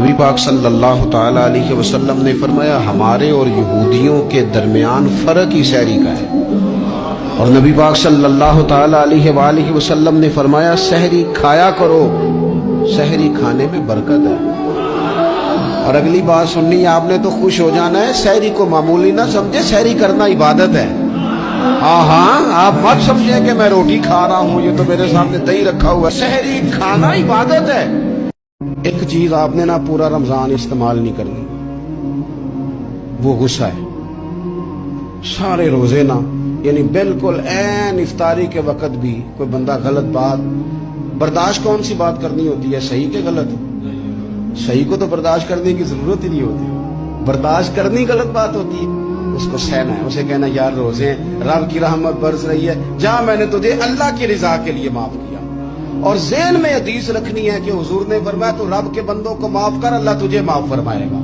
نبی پاک صلی اللہ تعالی علیہ وسلم نے فرمایا ہمارے اور یہودیوں کے درمیان فرق ہی سحری کا ہے، اور نبی پاک صلی اللہ تعالی علیہ وآلہ وسلم نے فرمایا سحری کھایا کرو، سحری کھانے میں برکت ہے۔ اور اگلی بات سننی ہے آپ نے تو خوش ہو جانا ہے، سحری کو معمولی نہ سمجھے، سحری کرنا عبادت ہے۔ ہاں آپ مت سمجھیں کہ میں روٹی کھا رہا ہوں، یہ تو میرے سامنے دہی رکھا ہوا ہے، سحری کھانا عبادت ہے۔ ایک چیز آپ نے نا پورا رمضان استعمال نہیں کرنی، وہ غصہ ہے۔ سارے روزے نا یعنی بالکل عین افطاری کے وقت بھی کوئی بندہ غلط بات برداشت، کون سی بات کرنی ہوتی ہے، صحیح کہ غلط؟ صحیح کو تو برداشت کرنے کی ضرورت ہی نہیں ہوتی، برداشت کرنی غلط بات ہوتی ہے، اس کو سہنا ہے، اسے کہنا یار روزے ہیں، رب کی رحمت برس رہی ہے، جا میں نے تجھے اللہ کی رضا کے لیے معاف کیا۔ اور ذہن میں حدیث رکھنی ہے کہ حضور نے فرمایا تو رب کے بندوں کو معاف کر، اللہ تجھے معاف فرمائے گا۔